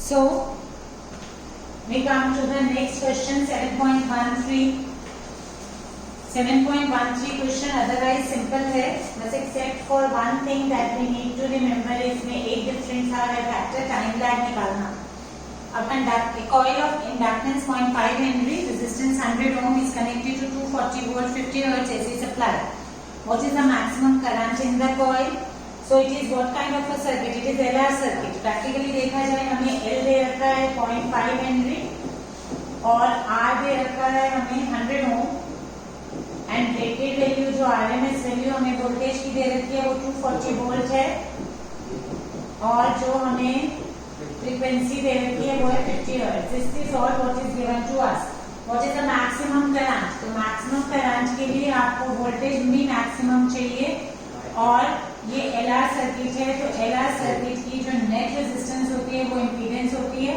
So we come to the next question, 7.13. 7.13 question otherwise simple है, बस except for one thing that we need to remember, इसमें एक difference आ रहा है फैक्टर टाइम लैग निकालना. A coil of inductance 0.5 Henry, resistance 100 ohm is connected to 240 volt 50 Hz AC supply. What is the maximum current in the coil? So it is what kind of a circuit? It is LR circuit. Practically देखा जाए हमें L दे रखा है 0.5 Henry और R दे रखा है हमें 100 ohm and rated value जो RMS वैल्यू हमें वोल्टेज की दे रखी है वो 240 वोल्ट है और जो हमें फ्रीक्वेंसी दे रखी है वो है 50 hertz. This is all what is given to us. What is the maximum current? तो मैक्सिमम करंट के लिए आपको वोल्टेज भी मैक्सिमम चाहिए और ये LR सर्किट है तो LR सर्किट की जो नेट रेजिस्टेंस होती है वो इम्पीडेंस होती है.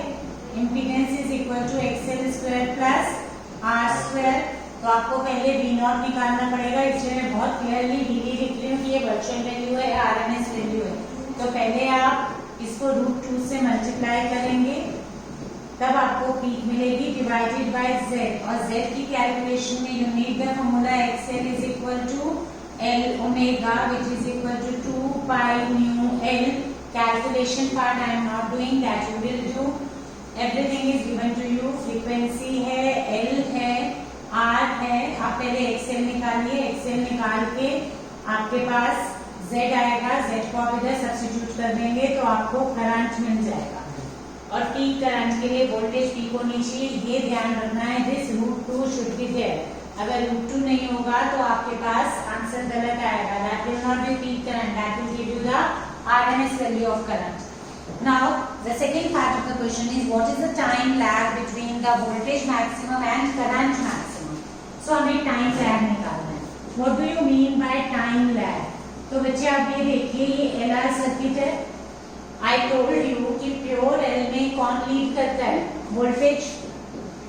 Impedance is equal to XL square plus R square. तो आपको पहले V0 निकालना पड़ेगा, इसलिए मैं बहुत क्लियरली VD लिख रही हूँ कि ये वर्चुअल वैल्यू है या RMS वैल्यू है. तो पहले आप इसको √2 से मल्टीप्लाई करेंगे तब आपको पीक मिलेगी डिवाइडेड बाय Z और Z की कैलकुलेशन में you need the formula XL is equal to L omega which is equal to 2 pi nu L. Calculation part I am not doing, that you will do. Everything is given to you. Frequency है, L है, R है. आप पहले XL निकालिए. XL निकाल के आपके पास Z आएगा. Z को आप इधर सब्स्टिट्यूट कर देंगे तो आपको करंट मिल जाएगा. और पीक करंट के लिए वोल्टेज पीक होनी चाहिए, ये ध्यान रखना है. This √2 should be there. अगर √2 नहीं होगा तो आपके पास आंसर गलत आएगा. That will not be peak current, that will give you the RMS value of current. Now the second part of the question is what is the time lag between the voltage maximum and current maximum. So हमें time lag निकालना है. What do you mean by time lag? तो बच्चे आप ये देखिए, ये LR circuit है. I told you कि प्योर L में कौन लीड करता है? वोल्टेज.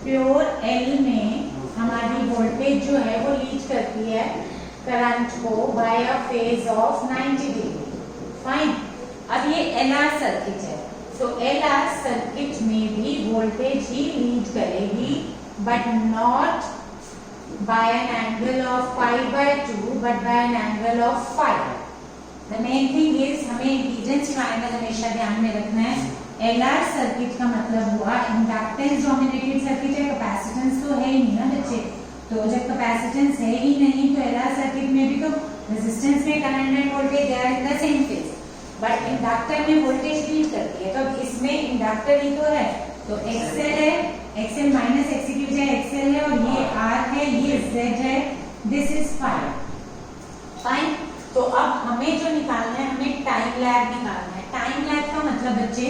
प्योर L में हमारी वोल्टेज जो है वो लीड करती है करंट को by a phase of 90 degree. Fine. अब ये LR सर्किट है तो LR सर्किट में भी वोल्टेज ही लीड करेगी but not by an angle of π/2 but by an angle of phi. The main thing is हमें इम्पीडेंस ट्रायंगल हमेशा ध्यान में रखना है. LR सर्किट का मतलब हुआ इंडक्टेंस डोमिनेटेड सर्किट है, कैपेसिटेंस तो है ही नहीं ना बच्चे. तो जब कैपेसिटेंस है ही नहीं तो LR सर्किट में भी तो रेजिस्टेंस में current and voltage they are in the same phase but inductor में वोल्टेज लीड करती है. तो इसमें इंडक्टर ही तो है तो XL है, XL माइनस XC की बजाय XL है और ये R है, ये Z है. This is fine. फाइन. तो अब हमें जो निकालना है, हमें टाइम लैग निकालना है. टाइम लैग का मतलब बच्चे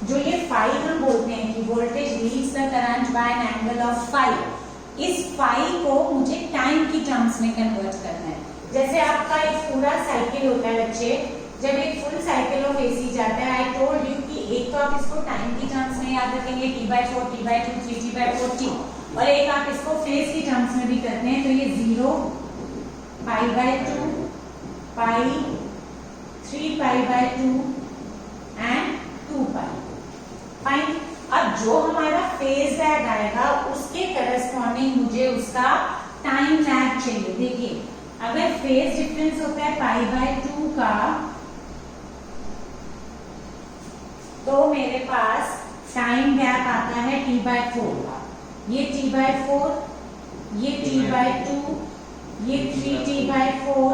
जो ये फाई हम बोलते हैं कि voltage leads the current by an angle of phi, इस फाई को मुझे टाइम की टर्म्स में कन्वर्ट करना है. जैसे आपका एक पूरा साइकिल होता है बच्चे, जब एक फुल साइकिल ऑफ AC जाता है, आई टोल्ड यू कि एक तो आप इसको टाइम की टर्म्स में याद रखेंगे T/4, T/2, 3T/4 T, और एक आप इसको फेज की टर्म्स में भी करते हैं तो ये 0, π/2, पाई, 3π/2 एंड 2π. फाइन. अब जो हमारा फेज लैग आएगा उसके करस्पॉन्डिंग मुझे उसका टाइम लैग चाहिए. देखिए अगर फेज डिफरेंस होता है π/2 का तो मेरे पास टाइम गैप आता है T/4 का. ये T/4, ये T/2, ये 3T/4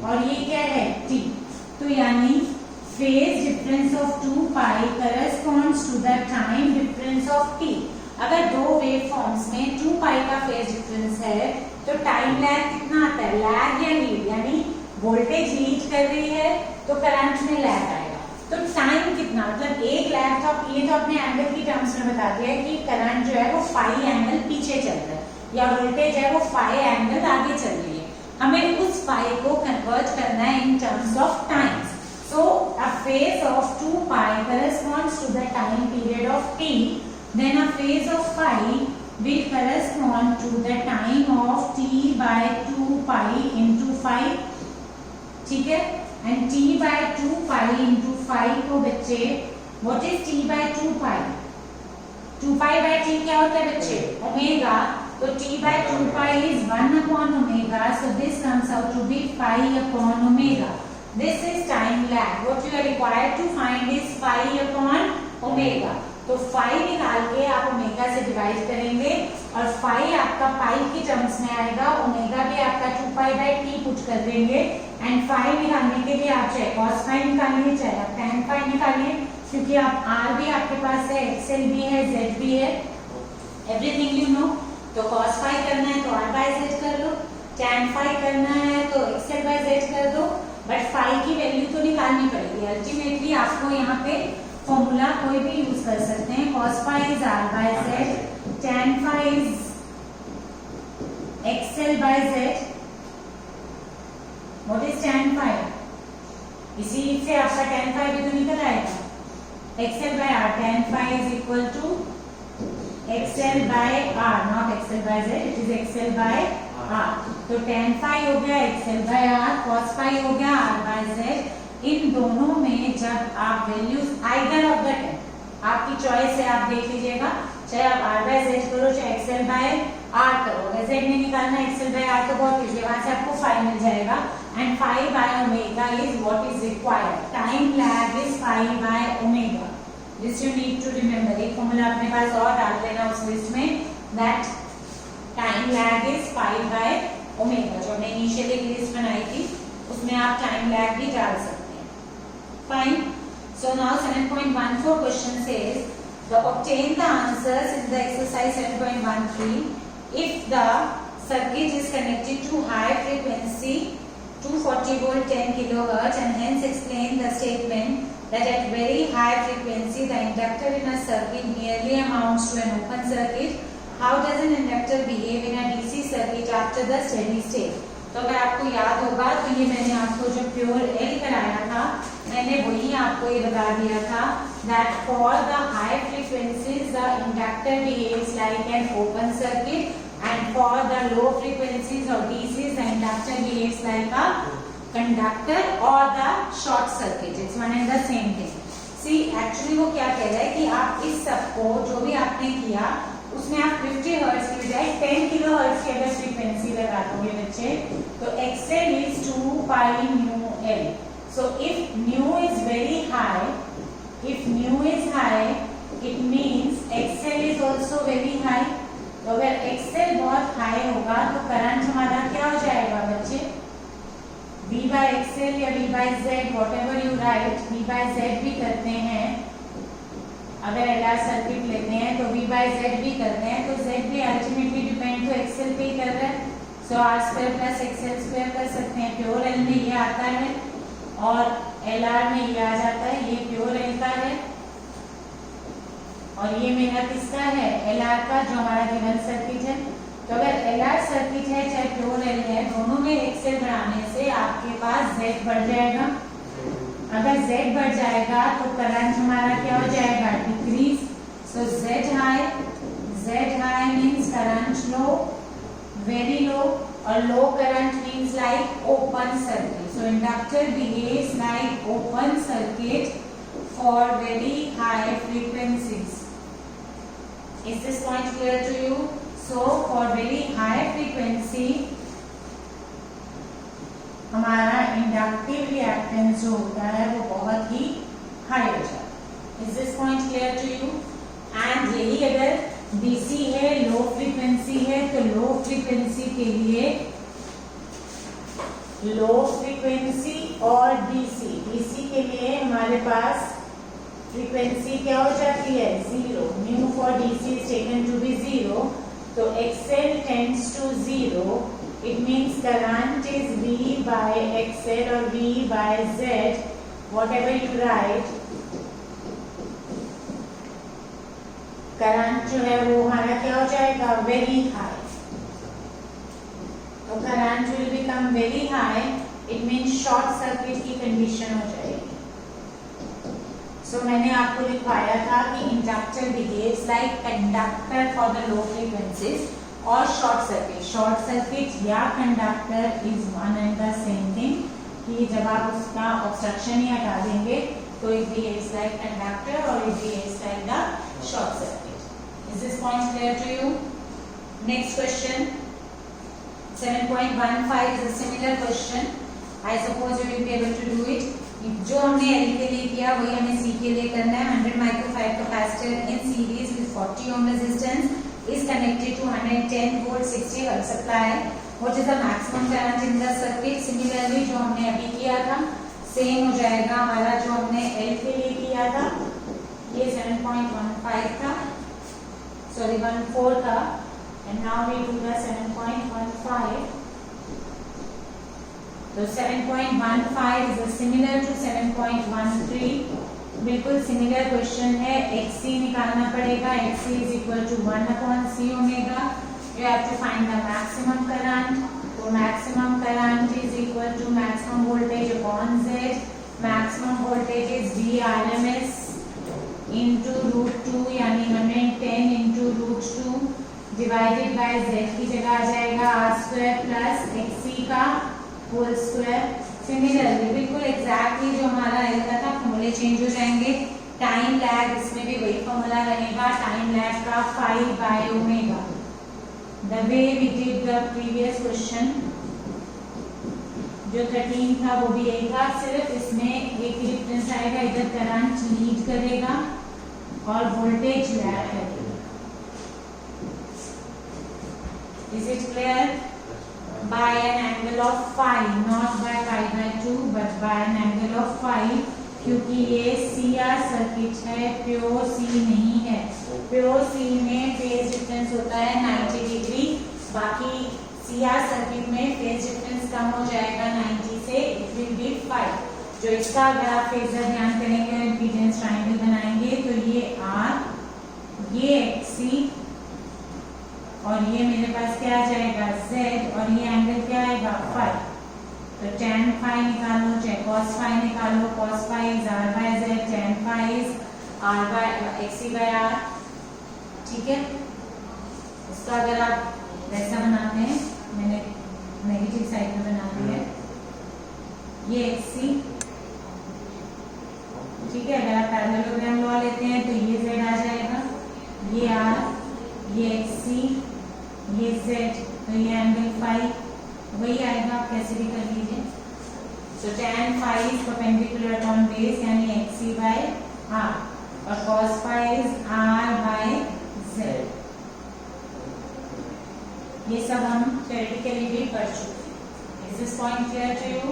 और ये क्या है T. तो यानी phase difference of 2π corresponds to the time difference of T. अगर दो वेव फॉर्म्स में 2π का फेज डिफरेंस है तो टाइम लैग कितना आता है? लैग या लीड, यानी वोल्टेज लीड कर रही है तो करंट में लैग आएगा. तो टाइम कितना, मतलब एक लैग तो ये तो अपने एंगल की टर्म्स में बता दिया कि करंट जो है वो फाई एंगल पीछे चल रहा है या वोल्टेज है वो फाई एंगल आगे चल रही है. हमें उस फाई को कन्वर्ट करना है in terms of times. So a phase of 2π corresponds to the time period of T. Then a phase of phi will correspond to the time of T/2π into phi. ठीक है. And T/2π into phi को बच्चे, what is T/2π? 2 pi by T क्या होता है बच्चे? Omega. तो t by 2 pi is 1 upon omega, so this comes out to be pi upon omega. This is time lag. What you are required to find is pi upon omega. तो phi निकाल के आप omega से divide करेंगे और phi आपका पाई की terms में आएगा, ओमेगा भी आपका 2 पाई बाय टी पुट कर देंगे एंड phi निकालने के लिए आप चाहे cos phi निकालिए चाहे आप tan phi निकालिए, क्योंकि आप r भी आपके पास है, xl भी है, z भी है, एवरीथिंग यू नो। तो cos phi करना है तो r by z कर लो, tan phi करना है तो xl by z कर दो, बट phi की वैल्यू तो निकालनी पड़ेगी। अल्टीमेटली आपको यहाँ पे फॉर्मूला कोई भी यूज कर सकते हैं। cos phi is r by z, tan phi is xl by z. What is tan phi? इसी से आपका tan phi भी तो निकल आएगा, xl by r. tan phi is equal to xl by r, not xl by z, it is xl by r. तो tan phi हो गया xl by r, cos phi हो गया r by z. इन दोनों में जब आप values either of the ten, आपकी चॉइस है, आप देख लीजिएगा, चाहे आप r by z करो चाहे xl by r करो। अगर z नहीं निकालना है xl by r तो बहुत कीजिए, वहां से आपको phi मिल जाएगा and phi by omega is what is required. Time lag is phi by omega. This you need to remember. एक फॉर्मूला अपने पास और डाल देना उस लिस्ट में, that time lag is phi by omega. जो हमने इनिशियली एक लिस्ट बनाई थी उसमें आप time lag भी डाल सकते हैं. Fine. So now 7.14 question says, obtain the answers in the exercise 7.13 if the circuit is connected to high frequency 240 volt 10 kilohertz and hence explain the statement that at very high frequency the inductor in a circuit nearly amounts to an open circuit. How does an inductor behave in a DC circuit after the steady state? तो अगर आपको याद होगा तो ये मैंने आपको जो प्योर एल कराया था, मैंने वही आपको ये बता दिया था that for the high frequencies the inductor behaves like an open circuit and for the low frequencies of DCs the inductor behaves like a conductor or the short circuit. It's one and the same thing. See, actually वो क्या कह रहा है कि आप इस सबको जो भी आपने किया उसमें आप 50 हर्ट्ज की बजाय 10 किलो हर्ट्ज की अगर फ्रीक्वेंसी लगा दोगे बच्चे तो XL is 2 pi mu L. So if nu is very high, it means XL is also very high. तो अगर XL बहुत हाई होगा तो करंट हमारा क्या हो जाएगा बच्चे? V by XL या V by Z, whatever you write, V by Z भी करते हैं। अगर LR सर्किट लेते हैं तो V by Z भी करते हैं, तो Z भी अल्टीमेटली डिपेंड तो XL पे ही कर रहा है। सो R square plus XL square कर सकते हैं। प्योर L में ये आता है और LR में ये आ जाता है, ये प्योर L का है और ये मेरा किसका है? LR का, जो हमारा गिवन सर्किट है। तो अगर LR सर्किट है चाहे प्योर L है, दोनों में XL बढ़ाने से आपके पास Z बढ़ जाएगा। अगर Z बढ़ जाएगा तो करंट हमारा क्या हो जाएगा? Decrease. So Z high means current low, very low, और low current means like open circuit. So inductor behaves like open circuit for very high frequencies. Is this point clear to you? So for very high frequency हमारा inductive reactance जो होता है वो बहुत ही high हो जाता है. Is this point clear to you? And यही अगर DC है, लो फ्रीक्वेंसी है, तो लो फ्रीक्वेंसी के लिए लो फ्रीक्वेंसी और DC के लिए हमारे पास फ्रीक्वेंसी क्या हो जाती है? 0. New for DC is taken to be 0. तो XL tends to 0. It means current is V by XL or V by Z, whatever you write. Current जो है वो हमारा क्या हो जाएगा? Very high. तो current will become very high. It means short circuit की कंडीशन हो जाएगी. सो मैंने आपको लिखवाया था कि inductor behaves like conductor for the low frequencies और शॉर्ट सर्किट या conductor is one and the same thing, कि जब आप उसका ऑब्स्ट्रक्शन ही हटा देंगे तो इट बिहेव्स लाइक कंडक्टर और it behaves like the short circuit. clear to you? Next question, 7.15 is a similar question. I suppose you will be able to do it. जो हमने L के लिए किया वही हमें C के लिए करना है. 100 microfarad capacitor in series with 40 ohm resistance is connected to 110 volt 60 hertz supply. What is the maximum current in the circuit? Similarly जो हमने अभी किया था सेम हो जाएगा हमारा जो हमने L के लिए किया था. ये 7.15 था, sorry 14 था, and now we do the 7.15. तो 7.15 is similar to 7.13. बिल्कुल सिमिलर क्वेश्चन है. XC निकालना पड़ेगा. XC is equal to 1/C omega. You have to find the maximum current. तो maximum current is equal to maximum voltage upon Z. Maximum voltage is VRMS into √2 यानी 110 into √2 divided by Z की जगह आ जाएगा R² plus XC का whole square. Similarly बिल्कुल exactly जो हमारा L का था फॉर्मूले चेंज हो जाएंगे. टाइम लैग इसमें भी वही फॉर्मूला रहेगा. टाइम लैग का 5/ओमेगा. The way we did the previous question जो 13 था वो भी यही था. सिर्फ इसमें एक डिफरेंस आएगा. इधर करंट लीड करेगा और वोल्टेज लैग करेगा. Is it clear? By an angle of phi, not by pi/2 but by an angle of phi, क्योंकि ये CR सर्किट है, प्योर C नहीं है. प्योर C में फेज डिफरेंस होता है 90 डिग्री. बाकी CR सर्किट में फेज डिफरेंस कम हो जाएगा 90 से, इट विल बी 5. जो इसका अगर आप फेजर ध्यान करेंगे और इम्पीडेंस ट्रायंगल बनाएंगे तो ये R, ये XC और ये मेरे पास क्या आ जाएगा Z और ये एंगल क्या आएगा फाई. तो tan phi निकालो चाहे cos phi निकालो. cos phi is R/Z, tan phi is XC/R. ठीक है. इसका अगर आप वैसा बनाते हैं, मैंने नेगेटिव साइड में बना दिया है. ये XC, ठीक है. अगर आप पैरेललोग्राम लॉ लेते हैं तो ये Z आ जाएगा, ये R, ये XC, ये Z. तो ये एंगल फाई वही आएगा. आप कैसे भी कर लीजिए. सो tan phi is perpendicular upon base यानी XC/R और cos phi is R/Z. ये सब हम थ्योरेटिकली भी पढ़ चुके हैं. Is this point clear to you?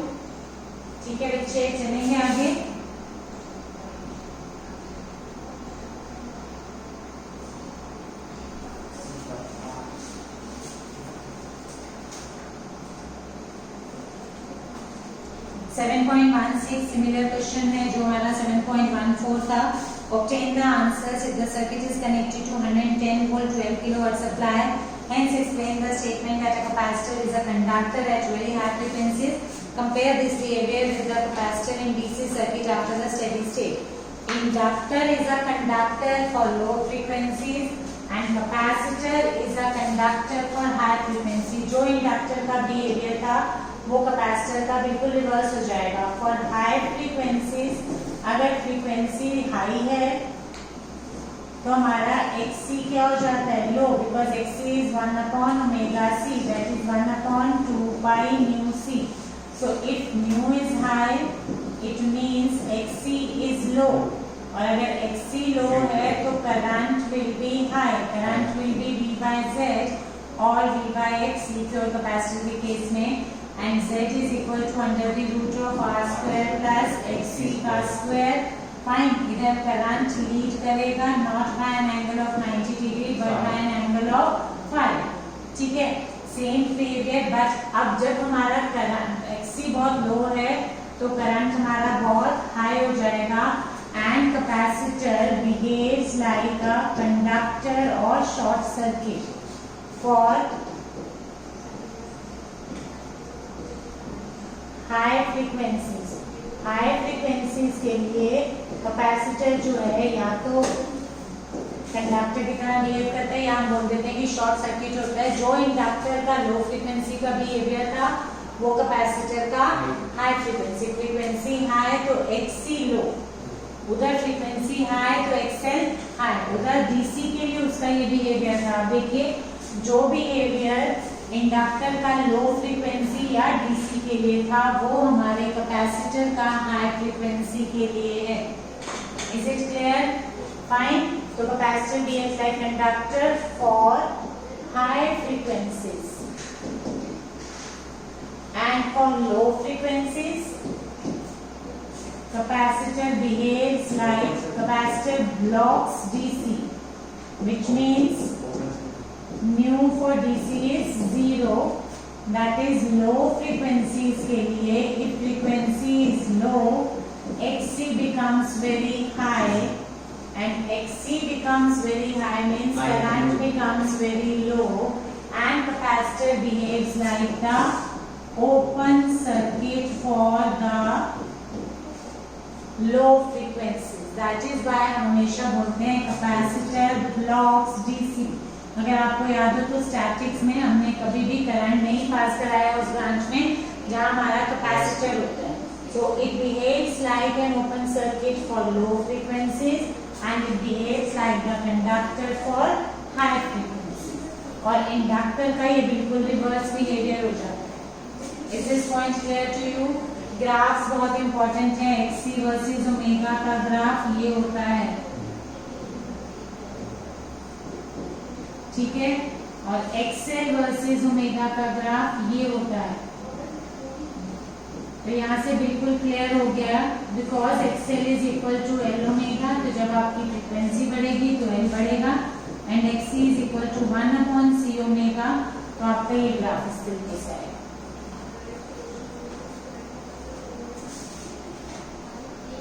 ठीक है बच्चे, चलेंगे आगे. सिमिलर क्वेश्चन है जो हमारा 7.14 था. Obtain the answers if the circuit is connected to 110 volt 12 kilowatt supply. Hence explain the statement that a capacitor is a conductor at very high frequencies. Compare this behavior with the capacitor in DC circuit after the steady state. Inductor is a conductor for low frequencies and capacitor is a conductor for high frequency. जो inductor का behaviour था वो capacitor का बिल्कुल reverse हो जाएगा. For high frequencies, अगर frequency high है तो हमारा XC क्या हो जाता है low, because XC is 1/ωc, that is 1/2 pi nu c. So if nu is high it means XC is low. और अगर XC लो है तो current will be high. Current will be V/Z और V/X लिखे हो capacitor के case में. And Z is equal to under the root of R² plus XC का square. Fine. इधर करंट लीड करेगा not by an angle of 90 degree but by an angle of 5. ठीक है. Same behaviour. बट अब जब हमारा current XC बहुत लो है तो करंट हमारा बहुत हाई हो जाएगा and capacitor behaves like a conductor or short circuit for high frequencies. High frequencies के लिए कैपेसिटर जो है या तो कंडक्टर की तरह बिहेव करता है या हम बोल देते हैं कि शॉर्ट सर्किट होता है. जो इंडक्टर का लो फ्रीक्वेंसी का बिहेवियर था वो कैपेसिटर का हाई फ्रीक्वेंसी. फ्रीक्वेंसी हाई तो XC लो, उधर फ्रीक्वेंसी हाई तो XL हाई. उधर DC के लिए उसका ये बिहेवियर था। देखिए जो बिहेवियर इंडक्टर का लो फ्रीक्वेंसी या डीसी के लिए था वो हमारे कैपेसिटर का हाई फ्रीक्वेंसी के लिए है। Is it clear? फाइन। तो capacitor behaves like inductor for high frequencies and for low frequencies capacitor behaves like capacitor blocks DC, which means mu for DC is 0, that is low frequencies के लिए if frequency is low XC becomes very high and XC becomes very high means current becomes very low and capacitor behaves like the open circuit for the low frequencies. That is why हमेशा बोलते हैं capacitor blocks DC. अगर आपको याद हो तो statics में हमने कभी भी करंट नहीं पास कराया उस ब्रांच में जहां हमारा कैपेसिटर होता है। So it behaves like an open circuit for low frequencies and it behaves like the conductor for high frequencies. और इंडक्टर का ये बिल्कुल रिवर्स बिहेवियर हो जाता है। Is this point clear to you? Graphs बहुत इंपॉर्टेंट है। XC वर्सेस ओमेगा का ग्राफ ये होता है, ठीक है, और XL वर्सेस ओमेगा का ग्राफ ये होता है। तो यहाँ से बिल्कुल क्लियर हो गया because XL is equal to L omega. तो जब आपकी फ्रीक्वेंसी बढ़ेगी तो L बढ़ेगा and XC is equal to 1/C omega. तो आपका ये ग्राफ इस तरीके से आएगा।